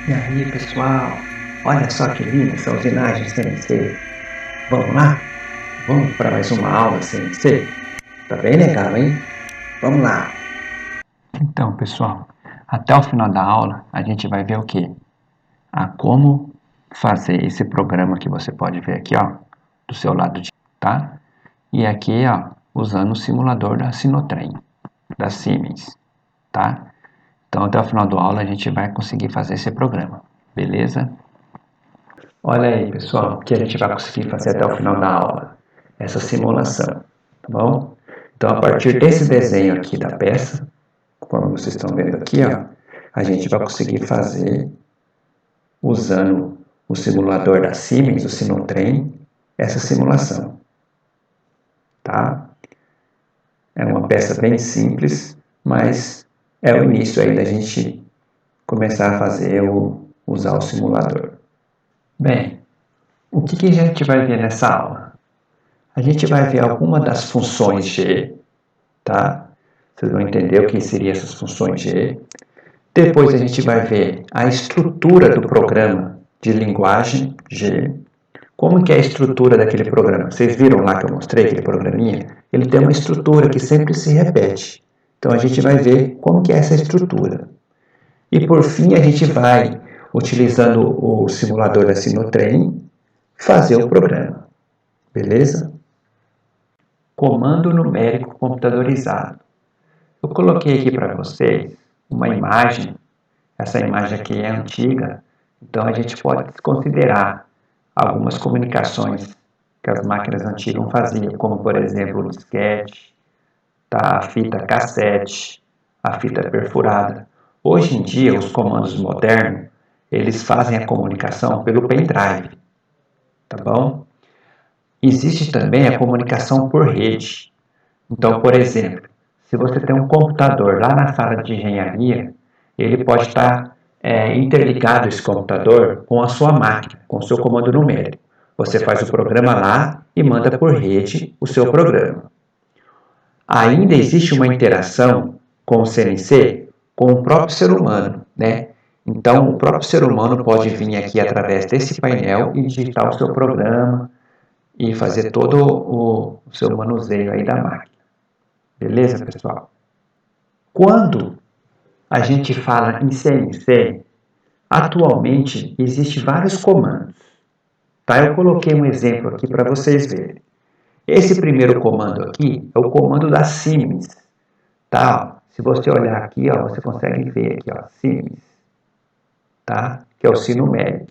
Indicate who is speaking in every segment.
Speaker 1: E aí, pessoal, olha só que linda essa usinagem CNC. Vamos lá? Vamos para mais uma aula CNC? Tá bem legal, hein? Vamos lá. Então, pessoal, até o final da aula a gente vai ver o quê? Como fazer esse programa que você pode ver aqui, ó, do seu lado, tá? E aqui, ó, usando o simulador da Sinotrem, da Siemens, tá? Então, até o final da aula a gente vai conseguir fazer esse programa, beleza? Olha aí, pessoal, o que a gente vai conseguir fazer até o final da aula. Essa simulação, tá bom? Então, a partir desse desenho aqui da peça, como vocês estão vendo aqui, ó, a gente vai conseguir fazer, usando o simulador da Siemens, o Sinotrem, essa simulação, tá? É uma peça bem simples, mas é o início aí da gente começar a fazer usar o simulador. Bem, o que a gente vai ver nessa aula? A gente vai ver alguma das funções G, tá? Vocês vão entender o que seriam essas funções G. Depois a gente vai ver a estrutura do programa de linguagem G. Como que é a estrutura daquele programa? Vocês viram lá que eu mostrei aquele programinha? Ele tem uma estrutura que sempre se repete. Então a gente vai ver como que é essa estrutura. E por fim a gente vai, utilizando o simulador da Sinotrem, fazer o programa. Beleza? Comando numérico computadorizado. Eu coloquei aqui para vocês uma imagem. Essa imagem aqui é antiga, então a gente pode considerar algumas comunicações que as máquinas antigas faziam, como por exemplo o disquete, tá? A fita cassete, a fita perfurada. Hoje em dia, os comandos modernos, eles fazem a comunicação pelo pendrive, tá bom? Existe também a comunicação por rede. Então, por exemplo, se você tem um computador lá na sala de engenharia, ele pode estar interligado esse computador com a sua máquina, com o seu comando numérico. Você faz o programa lá e manda por rede o seu programa. Ainda existe uma interação com o CNC com o próprio ser humano, né? Então, o próprio ser humano pode vir aqui através desse painel e digitar o seu programa e fazer todo o seu manuseio aí da máquina. Beleza, pessoal? Quando a gente fala em CNC, atualmente existem vários comandos. Tá? Eu coloquei um exemplo aqui para vocês verem. Esse primeiro comando aqui é o comando da Siemens. Tá? Se você olhar aqui, ó, você consegue ver aqui, ó, Siemens, tá? Que é o sino médio.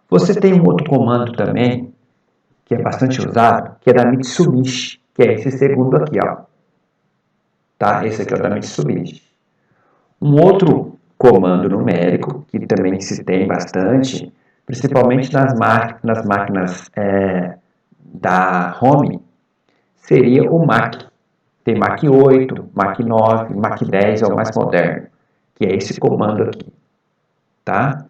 Speaker 1: Você tem um outro comando também, que é bastante usado, que é da Mitsubishi, que é esse segundo aqui, ó. Tá? Esse aqui é o da Mitsubishi. Um outro comando numérico, que também se tem bastante, principalmente nas máquinas da Home, seria o Mac. Tem Mac 8, Mac 9, Mac 10 é o mais moderno, que é esse comando aqui. Tá?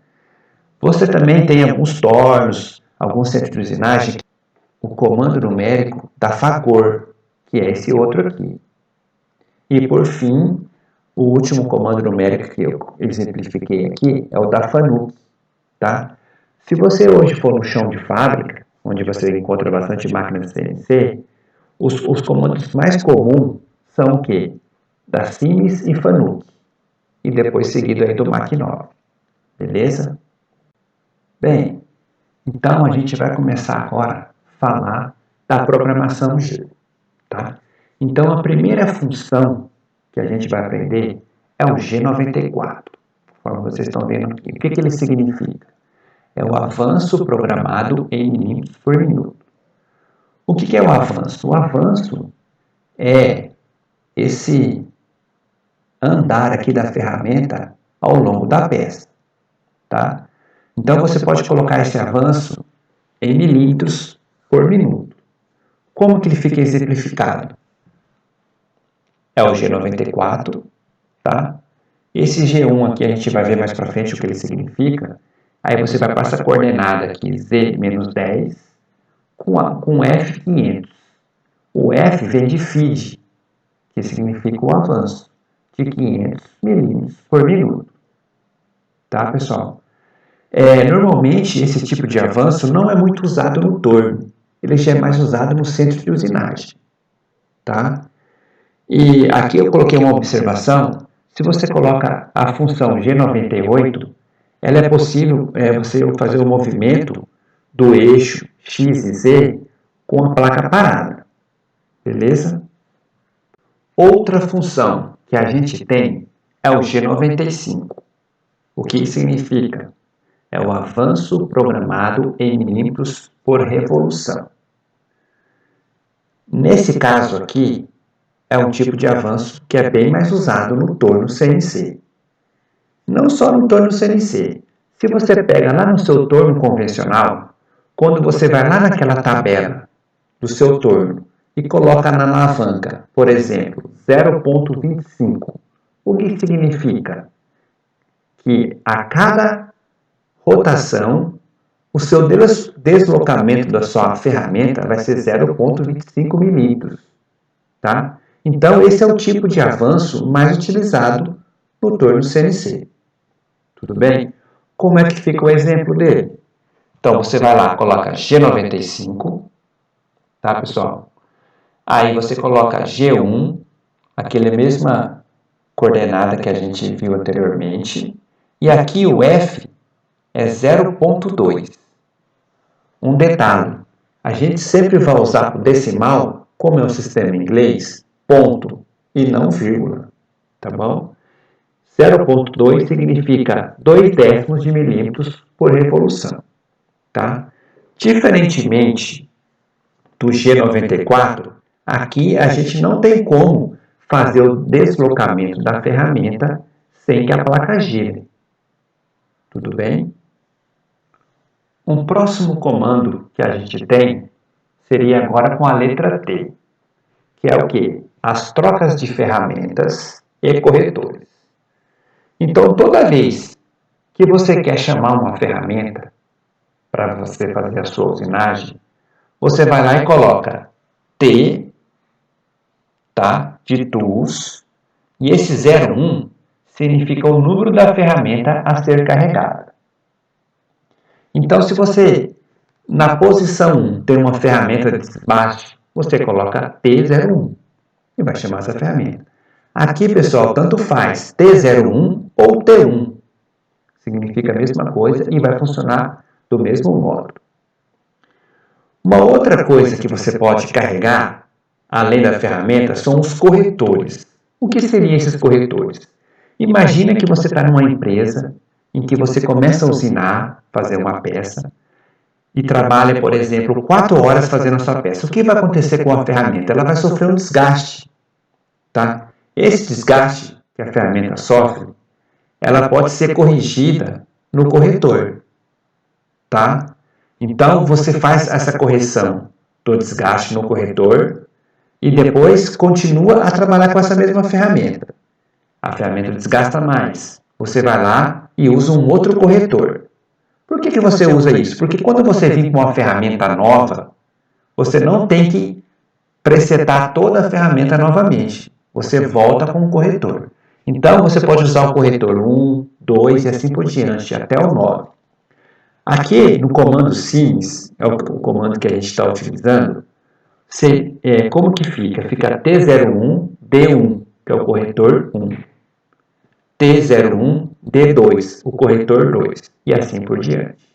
Speaker 1: Você também tem alguns tornos, alguns centros de usinagem, o comando numérico da Fagor, que é esse outro aqui. E por fim, o último comando numérico que eu exemplifiquei aqui é o da FANUC. Tá? Se você hoje for no chão de fábrica, onde você encontra bastante máquinas CNC, os comandos mais comuns são o quê? Da Siemens e FANUC. E depois seguido aí do Mac 9. Beleza? Bem, então a gente vai começar agora a falar da programação G. Tá? Então a primeira função que a gente vai aprender é o G94. Como vocês estão vendo aqui. O que ele significa? É o avanço programado em milímetros por minuto. O que é o avanço? O avanço é esse andar aqui da ferramenta ao longo da peça. Tá? Então você pode colocar esse avanço em milímetros por minuto. Como que ele fica exemplificado? É o G94, tá? Esse G1 aqui a gente vai ver mais para frente o que ele significa. Aí você vai para essa coordenada aqui, Z-10, com F500. O F vem de feed, que significa o avanço, de 500 milímetros por minuto. Tá, pessoal? Normalmente, esse tipo de avanço não é muito usado no torno. Ele já é mais usado no centro de usinagem. Tá? E aqui eu coloquei uma observação. Se você coloca a função G98, ela é possível você fazer o movimento do eixo X e Z com a placa parada. Beleza? Outra função que a gente tem é o G95. O que significa? É o avanço programado em milímetros por revolução. Nesse caso aqui, é um tipo de avanço que é bem mais usado no torno CNC. Não só no torno CNC. Se você pega lá no seu torno convencional, quando você vai lá naquela tabela do seu torno e coloca na alavanca, por exemplo, 0,25, o que significa? Que a cada rotação, o seu deslocamento da sua ferramenta vai ser 0,25 milímetros. Tá? Então, esse é o tipo de avanço mais utilizado no torno CNC. Tudo bem? Como é que fica o exemplo dele? Então, você vai lá, coloca G95, tá, pessoal? Aí você coloca G1, aquela mesma coordenada que a gente viu anteriormente, e aqui o F é 0,2. Um detalhe, a gente sempre vai usar o decimal, como é um sistema inglês, ponto e não vírgula, tá bom? 0,2 significa 2 décimos de milímetros por revolução, tá? Diferentemente do G94, aqui a gente não tem como fazer o deslocamento da ferramenta sem que a placa gire. Tudo bem? Um próximo comando que a gente tem seria agora com a letra T, que é o quê? As trocas de ferramentas e corretores. Então, toda vez que você quer chamar uma ferramenta para você fazer a sua usinagem, você vai lá e coloca T, tá, de tools, e esse 01 significa o número da ferramenta a ser carregada. Então, se você, na posição 1, tem uma ferramenta de desbaste, você coloca T01 e vai chamar essa ferramenta. Aqui, pessoal, tanto faz T01 ou T1. Significa a mesma coisa e vai funcionar do mesmo modo. Uma outra coisa que você pode carregar, além da ferramenta, são os corretores. O que seriam esses corretores? Imagina que você está numa empresa em que você começa a usinar, fazer uma peça, e trabalha, por exemplo, 4 horas fazendo a sua peça. O que vai acontecer com a ferramenta? Ela vai sofrer um desgaste. Tá? Esse desgaste que a ferramenta sofre, ela pode ser corrigida no corretor. Tá? Então, você faz essa correção do desgaste no corretor e depois continua a trabalhar com essa mesma ferramenta. A ferramenta desgasta mais. Você vai lá e usa um outro corretor. Por que você usa isso? Porque quando você vir com uma ferramenta nova, você não tem que presetar toda a ferramenta novamente. Você volta com o corretor. Então, você pode usar o corretor 1, 2 e assim por diante, até o 9. Aqui, no comando sims, é o comando que a gente está utilizando, como que fica? Fica T01, D1, que é o corretor 1. T01, D2, o corretor 2, e assim por diante.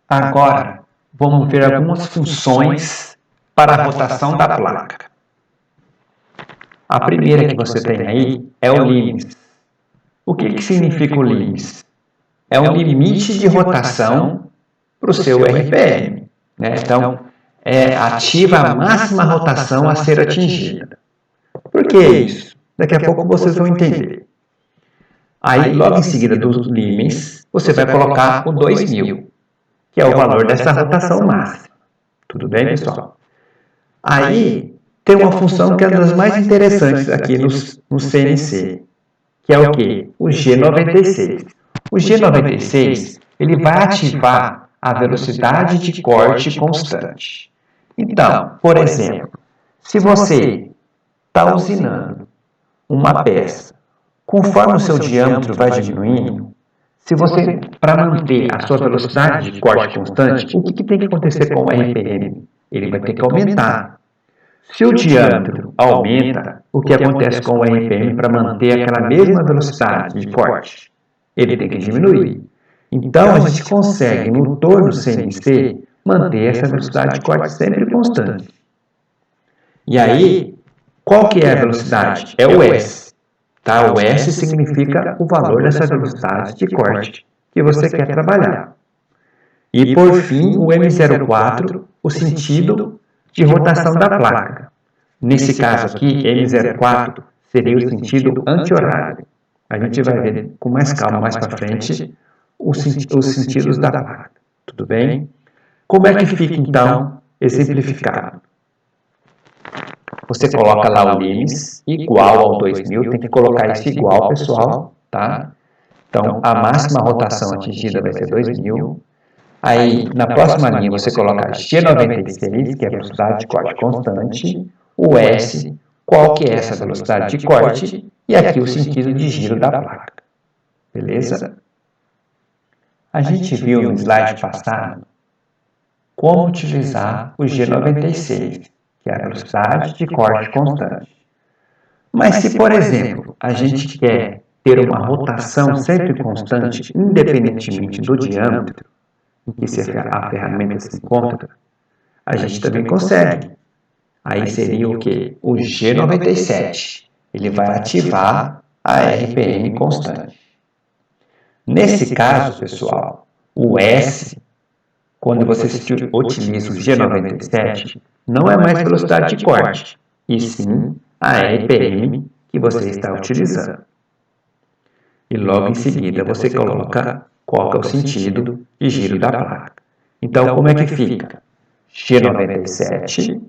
Speaker 1: Agora, vamos ver algumas funções para a rotação da placa. A primeira que você tem aí é o limits. O que significa o limits? É um limite de rotação para o seu RPM. Né? Então, ativa a máxima rotação a ser atingida. Por que isso? Daqui a pouco vocês vão entender. Aí, logo em seguida dos limits, você vai colocar o 2000, que é o valor dessa rotação máxima. Tudo bem, pessoal? Aí, tem uma função que é uma das mais interessantes aqui no CNC, que é o quê? O G96. O G96, ele vai ativar a velocidade de corte constante. Então, por exemplo, se você está usinando uma peça, conforme o seu diâmetro vai diminuindo, para manter a sua velocidade de corte constante, o que tem que acontecer com o RPM? Ele vai ter que aumentar. Se o diâmetro aumenta, o que acontece com o RPM para manter aquela mesma velocidade de corte? Ele tem que diminuir. Então, a gente consegue, no torno CNC, manter essa velocidade de corte sempre constante. E aí, qual que é a velocidade? É o S. Tá? O S significa o valor dessa velocidade de corte que você quer trabalhar. E, por fim, o M04, o sentido de rotação da placa. Nesse caso aqui, M04 seria o sentido anti-horário. A gente vai ver com mais calma mais para frente os sentidos da placa. Tudo bem? Como é que fica, então, exemplificado? Você coloca lá o limes igual ao 2000, tem que colocar isso igual, pessoal, tá? Então, a máxima rotação atingida vai ser 2000. Aí, na próxima linha, você coloca G96, que é a velocidade de corte constante, o S, qual que é essa velocidade de corte, e aqui o sentido de giro da placa. Beleza? A gente viu no slide passado como utilizar o G96, que é a velocidade de corte constante. Mas se, por exemplo, a gente quer ter uma rotação sempre constante, independentemente do diâmetro em que a ferramenta se encontra, a gente também consegue. Aí seria o que? O G97. Ele vai ativar a RPM constante. Nesse caso, pessoal, o S, quando você utiliza o G97, não é mais velocidade de corte, e sim a RPM que você está utilizando. E logo em seguida você coloca qual que é o sentido de giro da placa. Então, como é que fica? G97,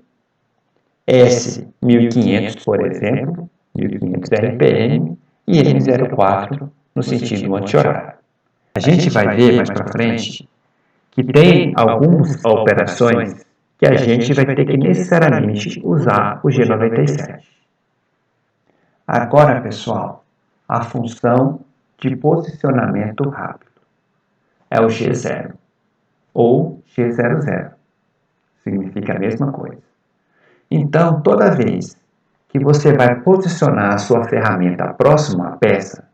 Speaker 1: S 1500, por exemplo, 1500 RPM, e M04 no sentido anti-horário. A gente vai ver mais para frente que tem algumas operações que a gente vai ter que necessariamente usar o G97. Agora, pessoal, a função de posicionamento rápido é o G0 ou G00. Significa a mesma coisa. Então, toda vez que você vai posicionar a sua ferramenta próxima à peça,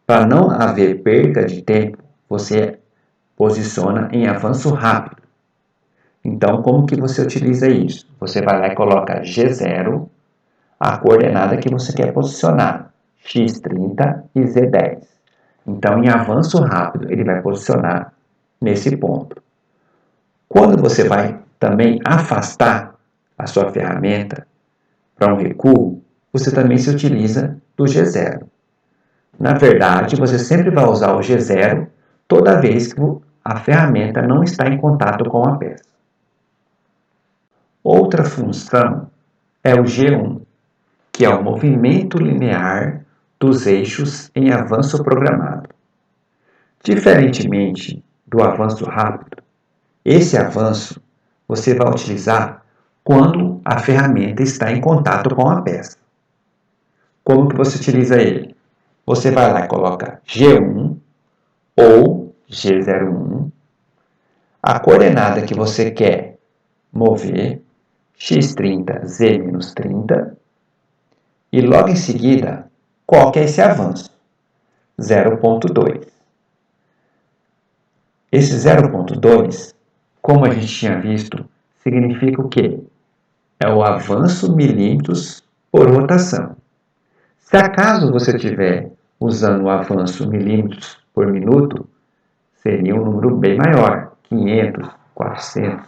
Speaker 1: para não haver perda de tempo, você posiciona em avanço rápido. Então, como que você utiliza isso? Você vai lá e coloca G0, a coordenada que você quer posicionar, X30 e Z10. Então, em avanço rápido, ele vai posicionar nesse ponto. Quando você vai também afastar a sua ferramenta para um recuo, você também se utiliza do G0. Na verdade, você sempre vai usar o G0 toda vez que a ferramenta não está em contato com a peça. Outra função é o G1, que é o movimento linear dos eixos em avanço programado. Diferentemente do avanço rápido, esse avanço você vai utilizar quando a ferramenta está em contato com a peça. Como que você utiliza ele? Você vai lá e coloca G1 ou G01, a coordenada que você quer mover, X30, Z-30, e logo em seguida, qual que é esse avanço? 0.2. Esse 0.2, como a gente tinha visto, significa o quê? É o avanço milímetros por rotação. Se acaso você estiver usando o avanço milímetros por minuto, seria um número bem maior, 500, 400.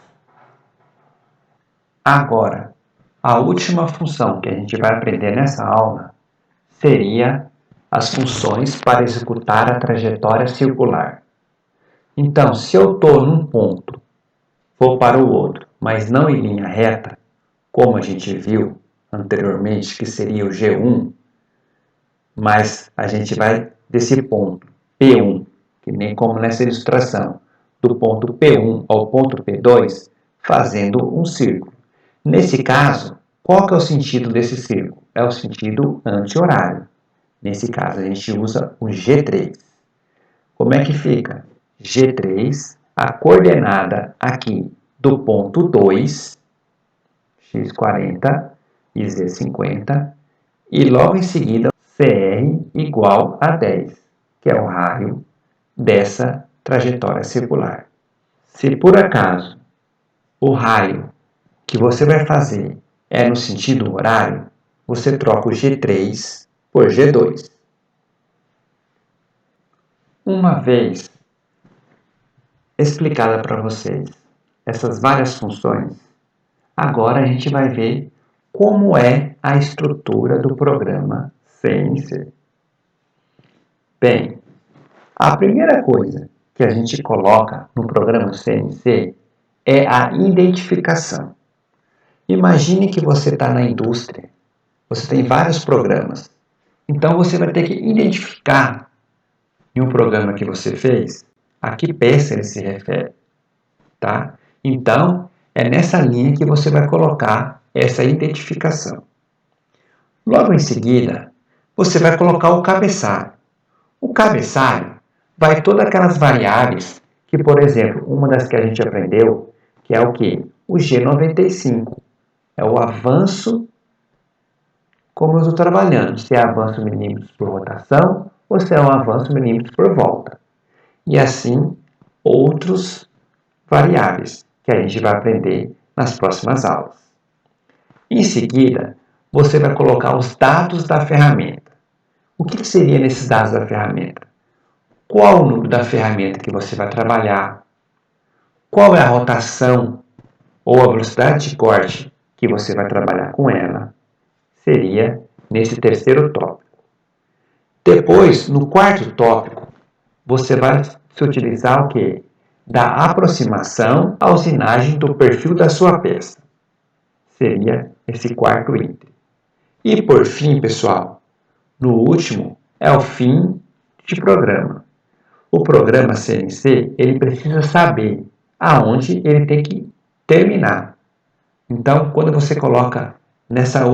Speaker 1: Agora, a última função que a gente vai aprender nessa aula seria as funções para executar a trajetória circular. Então, se eu estou num ponto, vou para o outro, mas não em linha reta, como a gente viu anteriormente, que seria o G1, mas a gente vai desse ponto P1, que nem como nessa ilustração, do ponto P1 ao ponto P2, fazendo um círculo. Nesse caso, qual que é o sentido desse círculo? É o sentido anti-horário. Nesse caso, a gente usa o G3. como é que fica? G3, a coordenada aqui do ponto 2, x40 e z50, e logo em seguida CR igual a 10, que é o raio dessa trajetória circular. Se por acaso o raio que você vai fazer é no sentido horário, você troca o G3 por G2. Uma vez explicada para vocês essas várias funções, agora a gente vai ver como é a estrutura do programa CNC. Bem, a primeira coisa que a gente coloca no programa CNC é a identificação. Imagine que você está na indústria, você tem vários programas, então você vai ter que identificar em um programa que você fez a que peça ele se refere, tá? Então, é nessa linha que você vai colocar essa identificação. Logo em seguida, você vai colocar o cabeçalho. O cabeçalho vai todas aquelas variáveis que, por exemplo, uma das que a gente aprendeu, que é o que? O G95. É o avanço, como eu estou trabalhando, se é avanço milímetros por rotação ou se é um avanço milímetros por volta. E assim, outros variáveis que a gente vai aprender nas próximas aulas. Em seguida, você vai colocar os dados da ferramenta. O que seria nesses dados da ferramenta? Qual o número da ferramenta que você vai trabalhar? Qual é a rotação ou a velocidade de corte que você vai trabalhar com ela? Seria nesse terceiro tópico. Depois, no quarto tópico, você vai se utilizar o quê? Da aproximação à usinagem do perfil da sua peça. Seria esse quarto item. E por fim, pessoal, no último é o fim de programa. O programa CNC, ele precisa saber aonde ele tem que terminar. Então, quando você coloca nessa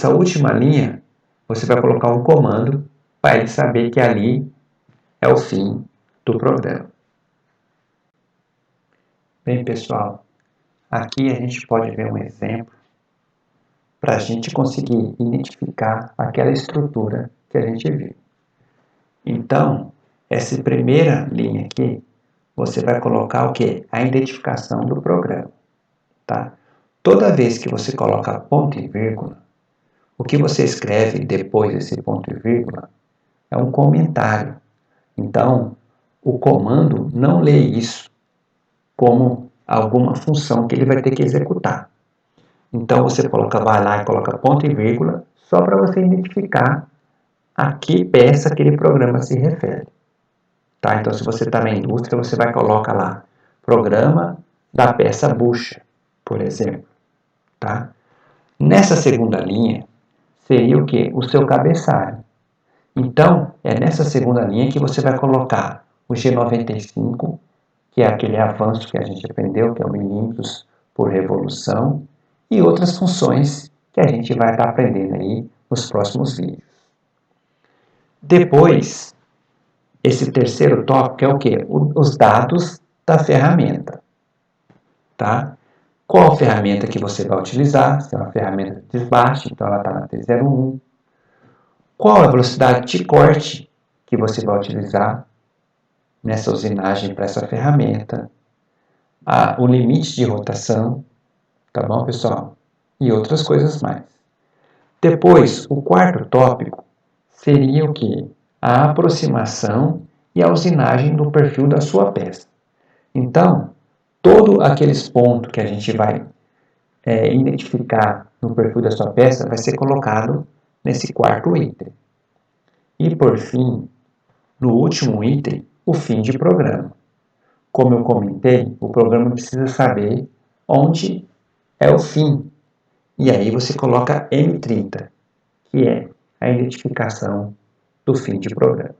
Speaker 1: última linha, você vai colocar um comando para ele saber que ali é o fim do programa. Bem, pessoal, aqui a gente pode ver um exemplo para a gente conseguir identificar aquela estrutura que a gente viu. Então, essa primeira linha aqui, você vai colocar o quê? A identificação do programa, tá? Toda vez que você coloca ponto e vírgula, o que você escreve depois desse ponto e vírgula é um comentário. Então, o comando não lê isso como alguma função que ele vai ter que executar. Então, você vai lá e coloca ponto e vírgula só para você identificar a que peça aquele programa se refere. Tá? Então, se você está na indústria, você vai colocar lá programa da peça bucha, por exemplo. Tá? Nessa segunda linha, seria o que? O seu cabeçalho. Então, é nessa segunda linha que você vai colocar o G95, que é aquele avanço que a gente aprendeu, que é o milímetros por revolução, e outras funções que a gente vai estar aprendendo aí nos próximos vídeos. Depois, esse terceiro tópico é o quê? Os dados da ferramenta. Tá? Qual a ferramenta que você vai utilizar? Se é uma ferramenta de desbaste, então ela está na T01. Qual a velocidade de corte que você vai utilizar nessa usinagem para essa ferramenta? O limite de rotação, tá bom, pessoal? E outras coisas mais. Depois, o quarto tópico seria o que? A aproximação e a usinagem do perfil da sua peça. Então, todos aqueles pontos que a gente vai identificar no perfil da sua peça vai ser colocado nesse quarto item. E por fim, no último item, o fim de programa. Como eu comentei, o programa precisa saber onde é o fim. E aí você coloca M30, que é a identificação do fim de programa.